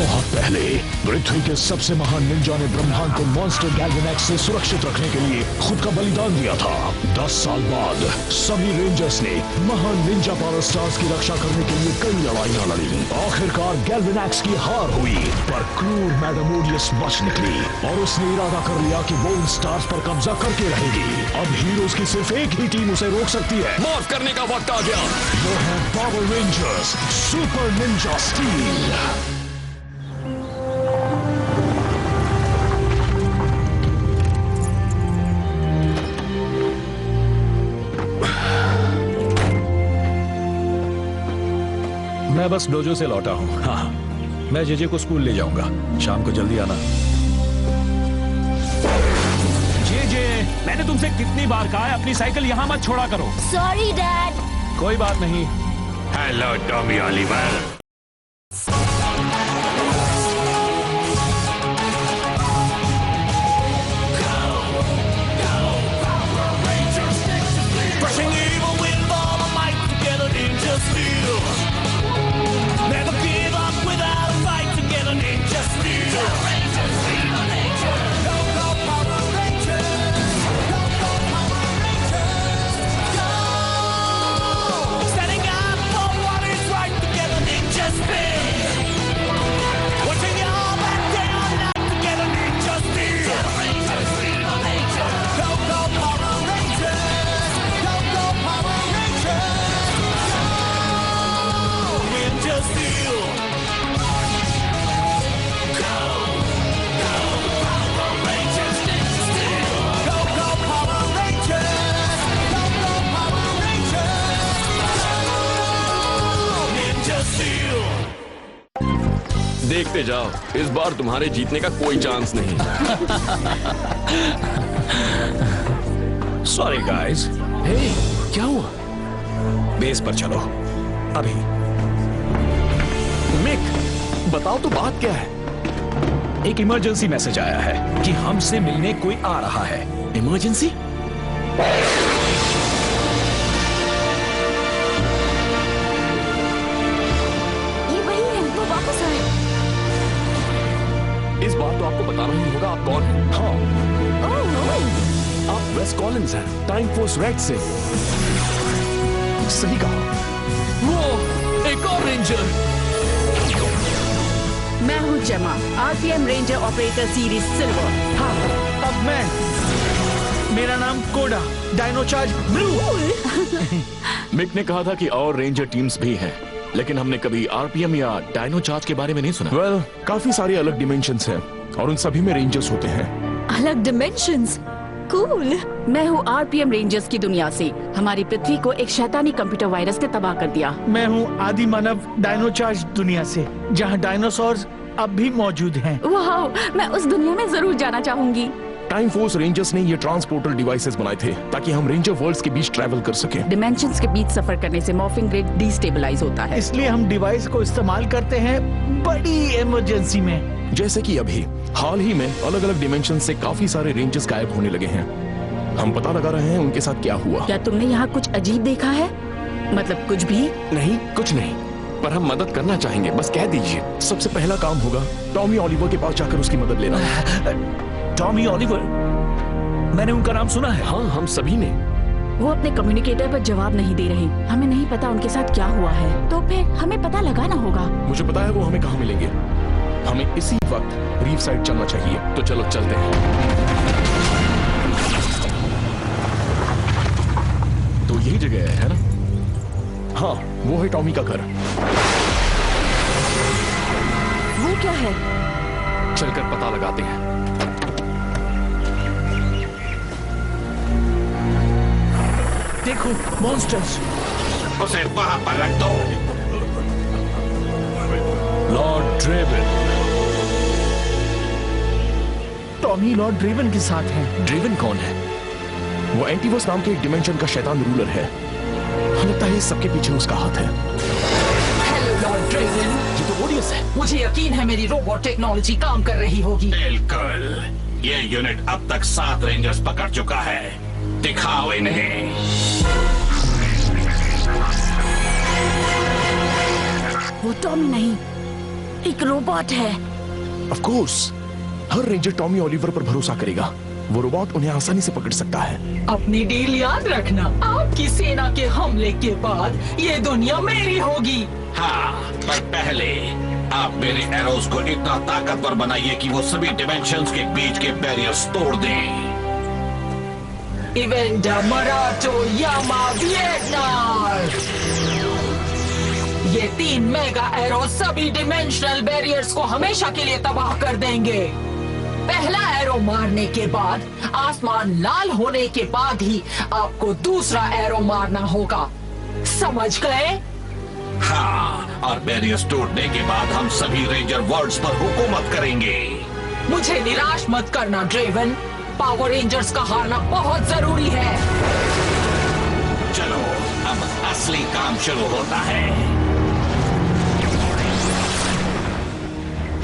बहुत पहले पृथ्वी के सबसे महान निंजा ने ब्रह्मांड को मॉन्स्टर गैल्वेनैक्स से सुरक्षित रखने के लिए खुद का बलिदान दिया था। 10 साल बाद सभी रेंजर्स ने महान निंजा पावर स्टार्स की रक्षा करने के लिए कई लड़ाइयां लड़ी। आखिरकार गैल्वेनैक्स की हार हुई, पर क्रूर मैडम ओडियस बच निकली और उसने इरादा कर लिया कि वो इन स्टार्स पर कब्जा करके रहेगी। अब हीरोज की सिर्फ एक ही टीम उसे रोक सकती है। माफ करने का वक्त आ गया। वो है power rangers super Ninja steel. मैं बस डोजो से लौटा हूँ। हाँ, मैं जेजे को स्कूल ले जाऊंगा। शाम को जल्दी आना। जेजे, मैंने तुमसे कितनी बार कहा है अपनी साइकिल यहाँ मत छोड़ा करो। Sorry dad. कोई बात नहीं। Hello Tommy Oliver. देखते जाओ, इस बार तुम्हारे जीतने का कोई चांस नहीं। Sorry guys. हे, क्या हुआ? बेस पर चलो अभी। मिक, बताओ तो बात क्या है? एक इमरजेंसी मैसेज आया है कि हमसे मिलने कोई आ रहा है। इमरजेंसी? इस बात तो आपको बताना ही होगा आप कौन हैं। हाँ, आप वेस कॉलिंस हैं, टाइम फोर्स रेड से। सही कहा। वो एक और रेंजर। मैं हूँ जमा, RPM ranger operator series silver. हाँ, अब मैं। मेरा नाम कोडा, डायनो चार्ज ब्लू। मिक ने कहा था कि और रेंजर टीम्स भी हैं, लेकिन हमने कभी आरपीएम या डायनो चार्ज के बारे में नहीं सुना। वेल, काफी सारे अलग डिमेंशंस हैं और उन सभी में रेंजर्स होते हैं। अलग डिमेंशंस? कूल। मैं हूँ आरपीएम रेंजर्स की दुनिया से। हमारी पृथ्वी को एक शैतानी कंप्यूटर वायरस ने तबाह कर दिया। मैं हूँ आदि मानव डायनो चार्ज दुनिया से, जहाँ डायनासोर्स अब भी मौजूद हैं। वाह, मैं उस दुनिया में जरूर जाना चाहूंगी। टाइम फोर्स रेंजर्स ने ये ट्रांसपोर्टर डिवाइसेस बनाए थे ताकि हम रेंजर वर्ल्ड्स के बीच ट्रैवल कर सकें। डिमेंशंस के बीच सफर करने से मॉर्फिंग ग्रिड डिस्टेबलाइज होता है। इसलिए हम डिवाइस को इस्तेमाल करते हैं बड़ी इमरजेंसी में। जैसे कि अभी हाल ही में अलग अलग डिमेंशन से काफी सारे रेंजर्स गायब होने लगे हैं। हम पता लगा रहे हैं उनके साथ क्या हुआ। क्या तुमने यहाँ कुछ अजीब देखा है? मतलब कुछ भी? नहीं, कुछ नहीं, पर हम मदद करना चाहेंगे, बस कह दीजिए। सबसे पहला काम होगा टॉमी ऑलिवर के पास जाकर उसकी मदद लेना। टॉमी ऑलिवर, मैंने उनका नाम सुना है। हाँ, हम सभी ने। वो अपने कम्युनिकेटर पर जवाब नहीं दे रहे। हमें नहीं पता उनके साथ क्या हुआ है, तो फिर हमें पता लगाना होगा। मुझे पता है वो हमें कहाँ मिलेंगे। हमें इसी वक्त रीफ साइड चलना चाहिए। तो चलो चलते हैं। तो यही जगह है ना? हाँ, वो है टॉमी का घर। वो क्या है? चलकर पता लगाते हैं। देखो, मॉन्स्टर्स। उसे वहां पर रख दो। लॉर्ड ड्रेवन। टॉमी लॉर्ड ड्रेवन के साथ हैं। ड्रेवन कौन है? वो एंटीवर्स नाम के एक डिमेंशन का शैतान रूलर है। हमें लगता है इस सबके पीछे उसका हाथ है। Hello Lord ड्रेवन। ये तो ओडियस है। मुझे यकीन है मेरी रोबोट टेक्नोलॉजी काम कर रही होगी। बिल्कुल। ये यूनिट अब तक 7 रेंजर्स पकड़ चुका है। दिखाओ इन्हें। वो टॉमी नहीं, एक रोबोट है। Of course, her ranger Tommy Oliver पर भरोसा करेगा। वो रोबोट उन्हें आसानी से पकड़ सकता है। अपनी डील याद रखना, आपकी सेना के हमले के बाद ये दुनिया मेरी होगी। हाँ, पर पहले आप मेरे एरोज को इतना ताकतवर बनाइए कि वो सभी डिमेंशंस के बीच के बैरियर्स तोड़ दें। इवेंडा मराटो यामा वियतनाम। ये 3 मेगा एरो सभी डिमेंशनल बैरियर्स को हमेशा के लिए तबाह कर देंगे। पहला एरो मारने के बाद, आसमान लाल होने के बाद ही आपको दूसरा एरो मारना होगा, समझ गए? हाँ, और बैरियर्स टूटने के बाद हम सभी रेंजर वर्ल्ड्स पर हुकूमत करेंगे। मुझे निराश मत करना ड्रेवन, पावर रेंजर्स का हारना बहुत जरूरी है। चलो, अब असली काम शुरू होता है।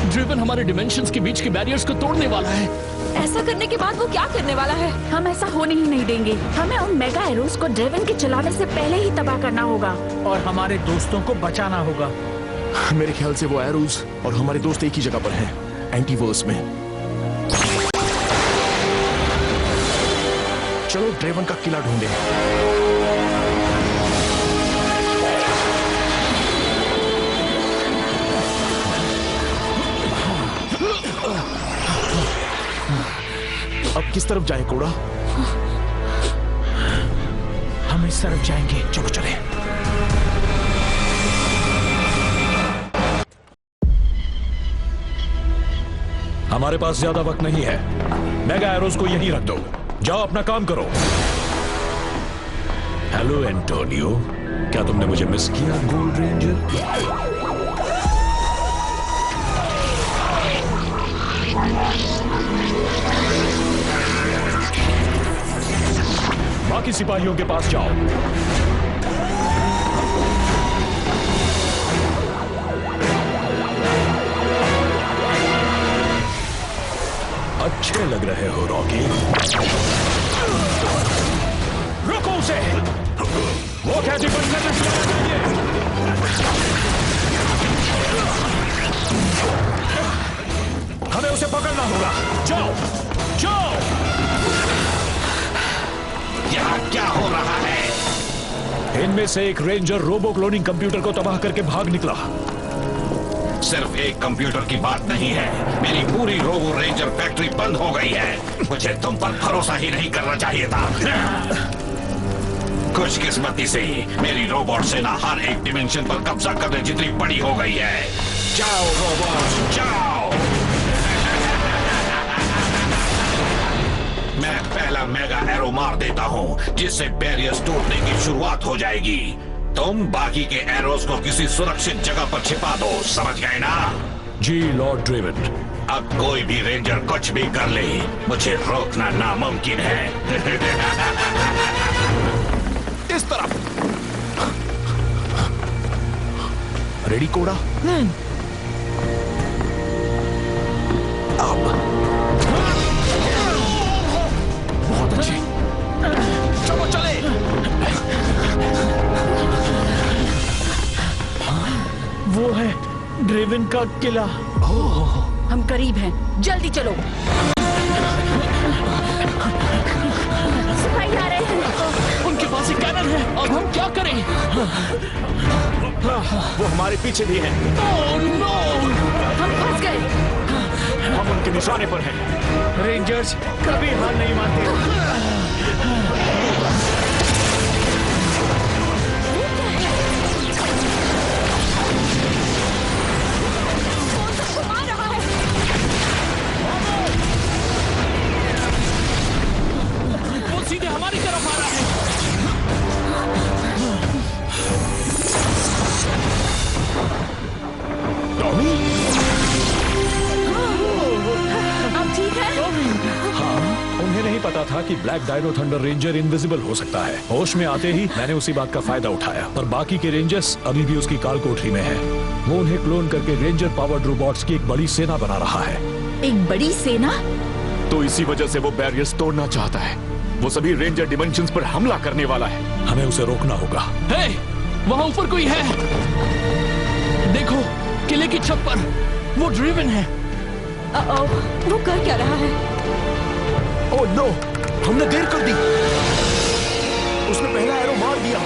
ड्रेवन हमारे डिमेंशंस के बीच के बैरियर्स को तोड़ने वाला है। ऐसा करने के बाद वो क्या करने वाला है? हम ऐसा होने ही नहीं देंगे। हमें उन मेगा एरोस को ड्रेवन के चलाने से पहले ही तबाह करना होगा। और हमारे दोस्तों को बचाना होगा। मेरे ख्याल से वो एरोज और हमारे दोस्त एक ही जगह पर हैं, एंटीवर्स में। चलो ड्रेवन का किला ढूंढे। अब किस तरफ जाएं कोड़ा? हम इस तरफ जाएंगे। चलो चले। हमारे पास ज्यादा वक्त नहीं है। मेगा एरोज को यहीं रख दो। जाओ अपना काम करो। हेलो एंटोनियो, क्या तुमने मुझे मिस किया गोल्ड रेंजर? बाकी सिपाहियों के पास जाओ। अच्छे लग रहे हो रॉकी। रुको उसे। वो कैसे बंद करना चाहिए? हमें उसे पकड़ना होगा। जाओ जाओ। यहाँ क्या हो रहा है? इनमें से एक रेंजर रोबो क्लोनिंग कंप्यूटर को तबाह करके भाग निकला। सिर्फ एक कंप्यूटर की बात नहीं है, मेरी पूरी रोबो रेंजर फैक्ट्री बंद हो गई है। मुझे तुम पर भरोसा ही नहीं करना चाहिए था। खुशकिस्मती से मेरी रोबोट सेना हर एक डिमेंशन पर कब्जा करने जितनी बड़ी हो गई है। जाओ रोबोट जाओ। मैं पहला मेगा एरो मार देता हूँ, जिससे बैरियर्स टूटने की शुरुआत हो जाएगी। तुम बाकी के एरोज को किसी सुरक्षित जगह पर छिपा दो, समझ गए ना? जी लॉर्ड ड्रेवन। अब कोई भी रेंजर कुछ भी कर ले, मुझे रोकना नामुमकिन है। इस तरफ। रेडी कोड़ा? अब बहुत अच्छे। चलो चले। वो है ड्रेवन का किला। हम करीब हैं, जल्दी चलो। सिपाही आ रहे हैं। उनके पास एक कैनन है। अब हम क्या करें? वो हमारे पीछे भी हैं। हम फंस गए। हम उनके निशाने पर हैं। रेंजर्स कभी हार नहीं मानते। वो सीधे हमारी तरफ आ रहा है। टॉमी? अब ठीक है? उन्हें नहीं पता था कि black dino thunder ranger invisible हो सकता है। होश में आते ही मैंने उसी बात का फायदा उठाया, और बाकी के रेंजर्स अभी भी उसकी काल कोठरी में हैं। वो उन्हें क्लोन करके रेंजर पावर्ड रोबोट्स की एक बड़ी सेना बना रहा है। एक बड़ी सेना? तो इसी वजह से वो बैरियर्स तोड़ना चाहता है। वो सभी रेंजर डिमेंशंस पर हमला करने वाला है। हमें उसे रोकना होगा। हे, वहां ऊपर कोई है। देखो, किले की छत पर वो ड्रिवन है। वो कर क्या रहा है? ओह नो, हमने देर कर दी। उसने पहला एरो मार दिया।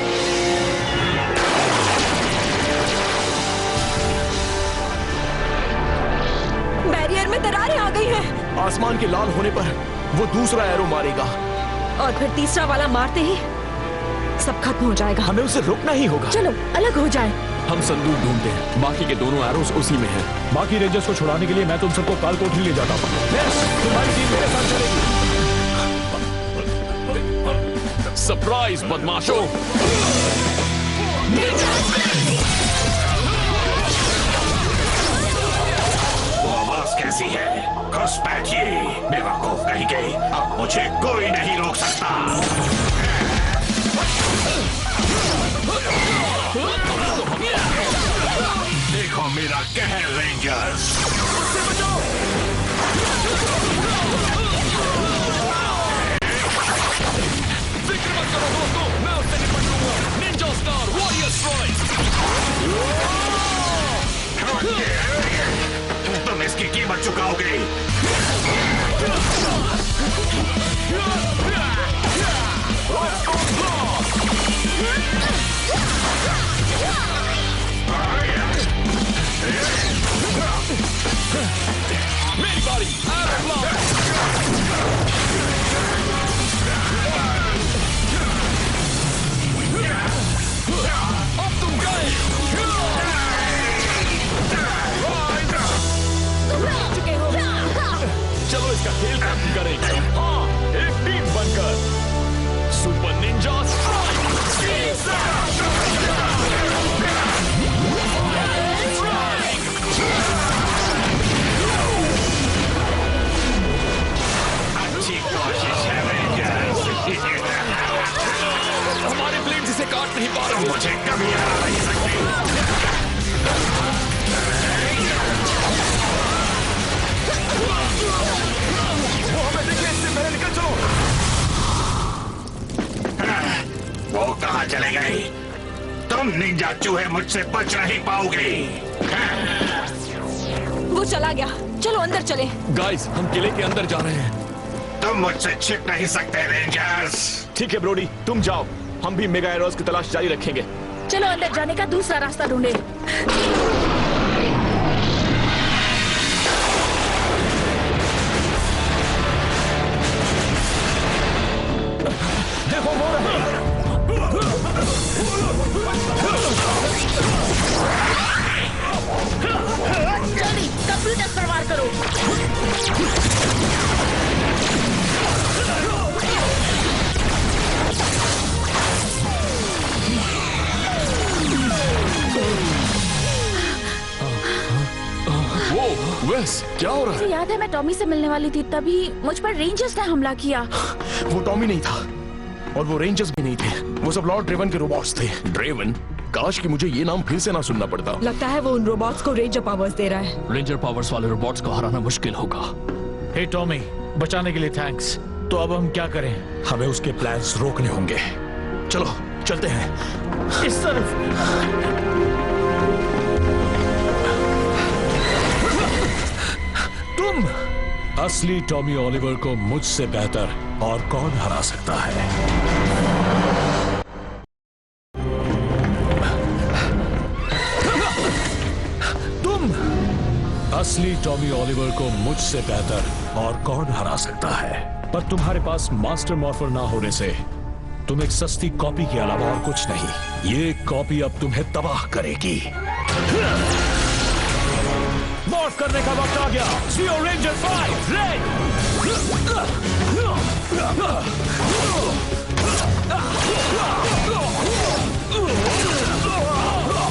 बैरियर में दरारें आ गई हैं। आसमान के लाल होने पर वो दूसरा एरो मारेगा और फिर तीसरा वाला मारते ही सब खत्म हो जाएगा। हमें उसे रोकना ही होगा। चलो अलग हो जाए। हम संदूक ढूंढते हैं, बाकी के दोनों एरोस उसी में हैं। बाकी रेंजर्स को छुड़ाने के लिए मैं तुम सबको काल कोठरी ले जाता हूँ। यस, तुम्हारी टीम मेरे साथ चलेगी। सरप्राइज बदमाशों। वो आवाज कैसी है? घुसपैठिए, बेवकूफ कहीं गई। अब मुझे कोई नहीं रोक सकता। देखो मेरा कहर रेंजर्स। फिक्र मत करो दोस्तों, मैं उससे निपट लूंगा। Ninja star warrior strike. तुम इसकी कीमत चुकाओगे। मेरी बारी। Arrow blast. अब तुम गए। चुके हो। चलो इसका खेल खत्म करें। हाँ, एक टीम बनकर। Super Ninja strike. अच्छी कोशिश है रेंजर्स। हमारे प्लेन जिसे काट नहीं पा रहे। मुझे कभी हरा नहीं सकते। वो हमें देख ले, इससे पहले निकल चलो। वो कहाँ चले गए? तुम निंजा चूहे मुझसे बच नहीं पाओगे। वो चला गया। चलो अंदर चले। गाइस, हम किले के अंदर जा रहे हैं। तुम मुझसे छिप नहीं सकते रेंजर्स। ठीक है ब्रोडी, तुम जाओ, हम भी मेगा एरोस की तलाश जारी रखेंगे। चलो अंदर जाने का दूसरा रास्ता ढूंढे। देखो वो रहे। जल्दी कंप्यूटर पर वार करो। वेस, क्या हो रहा है? मुझे याद है मैं टॉमी से मिलने वाली थी, तभी मुझ पर रेंजर्स ने हमला किया। वो टॉमी नहीं था और वो रेंजर्स भी नहीं थे। वो सब लॉर्ड ड्रेवन के रोबोट्स थे। ड्रेवन? काश कि मुझे ये नाम फिर से ना सुनना पड़ता। लगता है वो उन रोबोट्स को रेंजर पावर्स दे रहा है। रेंजर पावर्स वाले रोबोट्स को हराना मुश्किल होगा। हे टॉमी, बचाने के लिए थैंक्स। तो अब हम क्या करें? हमें उसके प्लान्स रोकने होंगे। चलो चलते हैं। इस तरफ। तुम असली टॉमी ओलिवर को मुझसे बेहतर और कौन हरा सकता है? तुम असली टॉमी ओलिवर को मुझसे बेहतर और कौन हरा सकता है? पर तुम्हारे पास मास्टर मॉर्फर ना होने से तुम एक सस्ती कॉपी के अलावा और कुछ नहीं। ये कॉपी अब तुम्हें तबाह करेगी। मॉर्फ करने का वक्त आ गया। Geo ranger 5 red.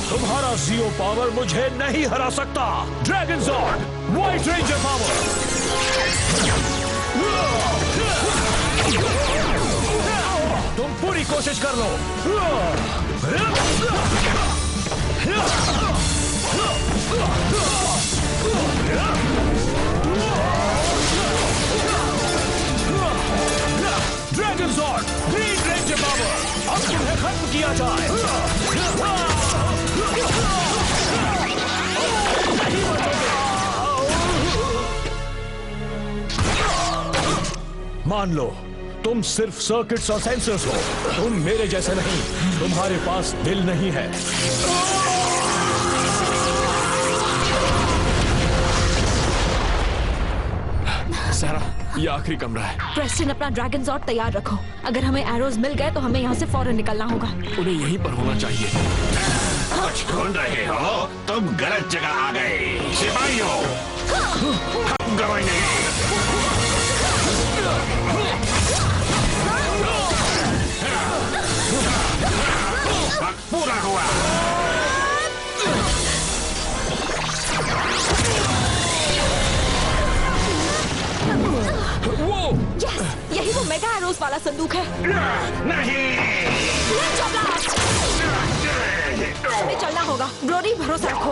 तुम्हारा जियो पावर मुझे नहीं हरा सकता। Dragon zord white ranger power. तुम पूरी कोशिश कर लो। Dragon zord green ranger power. अब तुम्हें खत्म किया जाए। मान लो तुम सिर्फ सर्किट्स और सेंसर्स हो, तुम मेरे जैसे नहीं, तुम्हारे पास दिल नहीं है। सारा, ये आखिरी कमरा है। प्रेस्टन अपना ड्रैगन जॉर्ड तैयार रखो। अगर हमें एरोज मिल गए तो हमें यहाँ से फौरन निकलना होगा। उन्हें यहीं पर होना चाहिए। कुछ ढूंढ रहे हो? तुम गलत जगह आ गए। सिपाहियों, हम गवाएं नहीं। वक्त पूरा हुआ। यस, यही वो मेगा एरोज वाला संदूक है। नहीं, हमें चलना होगा। ब्रोडी, भरोसा रखो।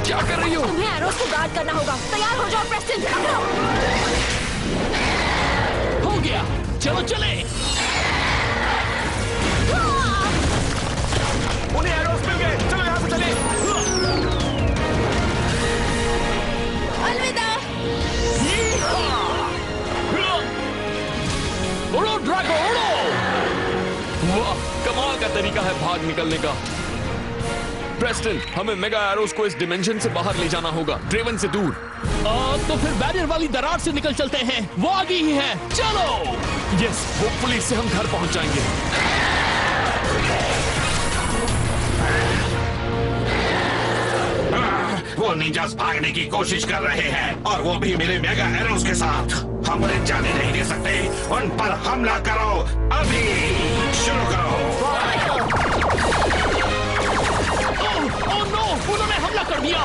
क्या कर रही हो? तुम्हें एरोज को गार्ड करना होगा। तैयार हो जाओ प्रेस्टन, पकड़ो। हो गया, चलो चले। उन्हें एरोस मिल गए, चलो यहाँ से चले। अलविदा। उड़ो ड्रैगो, उड़ो। वाह, कमाल का तरीका है भाग निकलने का। प्रेस्टन, हमें मेगा एरोस को इस डिमेंशन से बाहर ले जाना होगा, ड्रेवन से दूर। तो फिर बैरियर वाली दरार से निकल चलते हैं, वो आगे ही है। चलो। यस, वो पुलिस से हम घर पहुंच जाएंगे। वो निंजास भागने की कोशिश कर रहे हैं और वो भी मेरे मेगा एरोस के साथ। हम उन्हें जाने नहीं दे सकते। उन पर हमला करो, अभी शुरू करो। ओह नो, उन्होंने हमला कर दिया।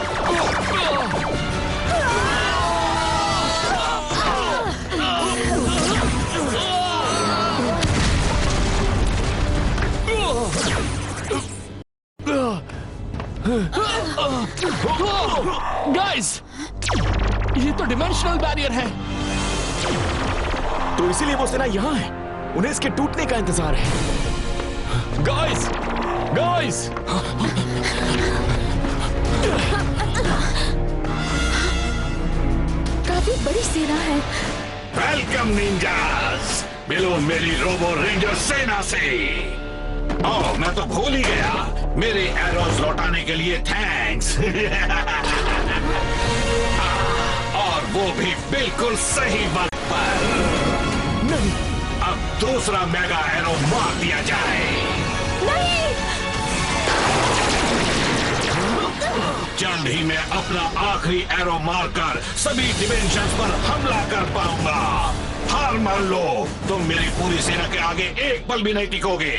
गाइस, ये तो डिमेंशनल बैरियर है। तो इसीलिए वो सेना यहाँ है, उन्हें इसके टूटने का इंतजार है। गाइस, गाइस, काफी बड़ी सेना है। वेलकम निंजास, मिलो मेरी रोबो रेंजर सेना से। ओह, मैं तो भूल ही गया, मेरे एरोस लौटाने के लिए थैंक्स। और वो भी बिल्कुल सही वक्त पर। नहीं, अब दूसरा मेगा एरो मार दिया जाए। नहीं। जल्द ही मैं अपना आखिरी एरो मारकर सभी डिमेंशंस पर हमला कर पाऊंगा। हार मान लो, तुम मेरी पूरी सेना के आगे एक पल भी नहीं टिकोगे।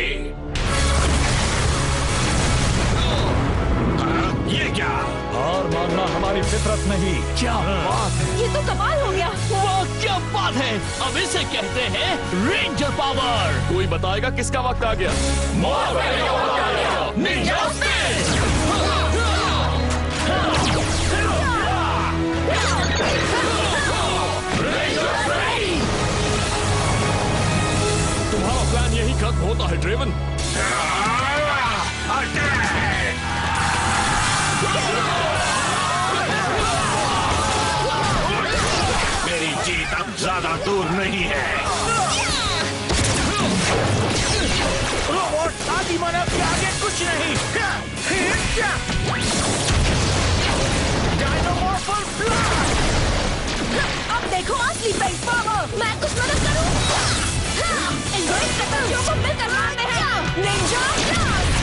ये क्या? हार मानना हमारी फितरत नहीं। क्या बात है, ये तो कमाल हो गया। वाह क्या बात है। अब इसे कहते हैं रेंजर पावर। कोई बताएगा किसका वक्त आ गया? तुम्हारा प्लान यही खत्म होता है ड्रेवन। मेरी जीत अब ज्यादा दूर नहीं है। रोबोट आदि मानव के आगे कुछ नहीं। डायनोमॉर्फल ब्लास्ट। अब देखो असली बेस पावर। मैं कुछ मदद करूं? इन बड़े शक्तियों को मिलकर मारते हैं। निंजा ब्लास्ट,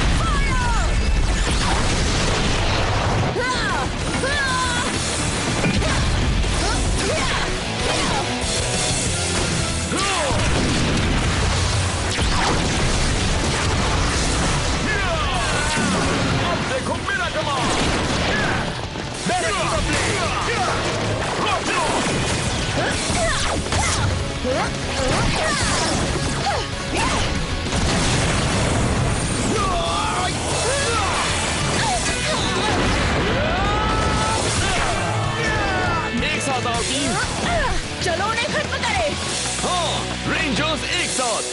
अब देखो मेरा कमाल। एक साथ आओ टीम। चलो उन्हें खत्म करें। हाँ, रेंजर्स एक साथ।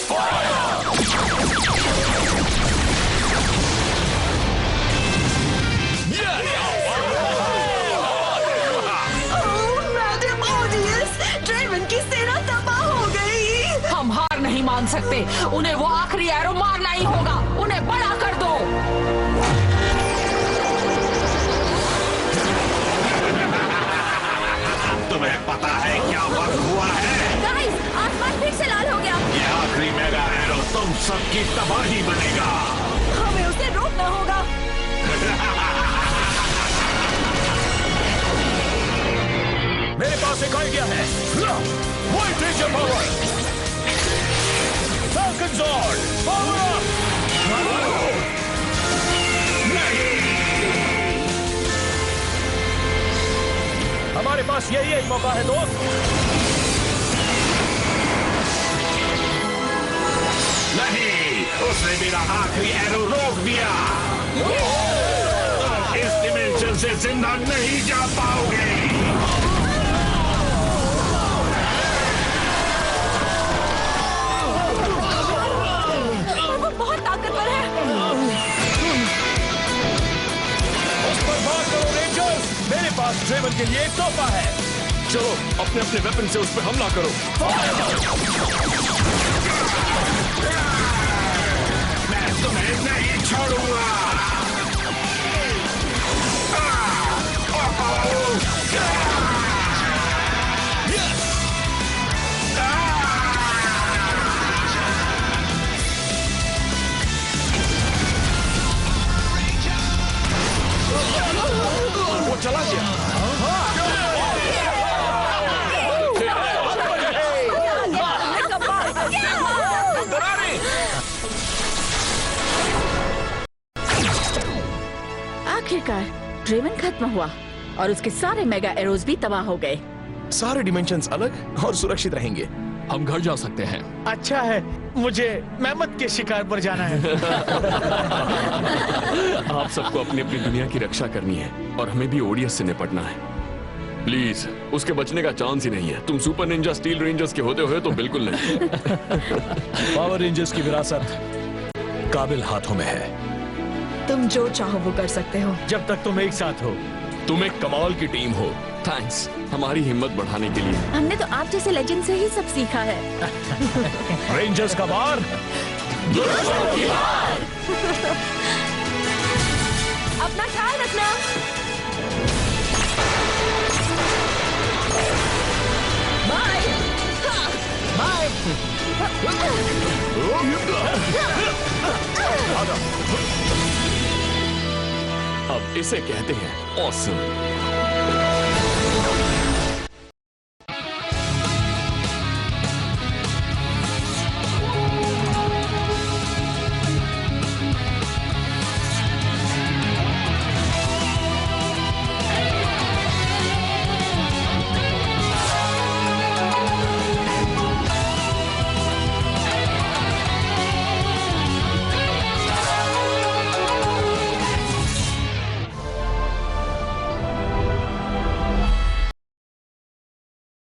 मैडम ऑडियंस, ड्रेवन की सेना तबाह मान सकते। उन्हें वो आखिरी एरो मारना ही होगा। उन्हें बड़ा कर दो। तुम्हें पता है क्या वक्त हुआ है? गाइस, आसमान फिर से लाल हो गया। ये आखिरी मेगा एरो तुम सबकी तबाही बनेगा। हमें उसे रोकना होगा। मेरे पास एक आइडिया है। White ranger power, falcon zord, power up! हमारे पास यही एक मौका है दोस्त। नहीं, उसने मेरा आखिरी एरो रोक दिया। इस डिमेंशन से जिंदा नहीं जा पाओगे। वो बहुत ताकतवर है। उस पर वार करो रेंजर्स। मेरे पास ड्रेवन के लिए एक तोहफा है। चलो अपने अपने वेपन से उस पर हमला करो। मैं तुम्हें नहीं छोड़ूंगा। वो चला गया। आखिरकार ड्रेवन खत्म हुआ और उसके सारे मेगा एरोज भी तबाह हो गए। सारे डिमेंशंस अलग और सुरक्षित रहेंगे। हम घर जा सकते हैं। अच्छा है, मुझे मेहमत के शिकार पर जाना है। आप सबको अपनी अपनी दुनिया की रक्षा करनी है और हमें भी ओडियस से निपटना है। प्लीज, उसके बचने का चांस ही नहीं है। तुम सुपर निंजा स्टील रेंजर्स के होते हुए तो बिल्कुल नहीं। पावर रेंजर्स की विरासत काबिल हाथों में है। तुम जो चाहो वो कर सकते हो। जब तक तुम एक साथ हो। तुम एक कमाल की टीम हो। थैंक्स हमारी हिम्मत बढ़ाने के लिए। हमने तो आप जैसे लेजेंड से ही सब सीखा है। रेंजर्स का वार, अपना ख्याल रखना। बाय। बाय। अब इसे कहते हैं ऑसम।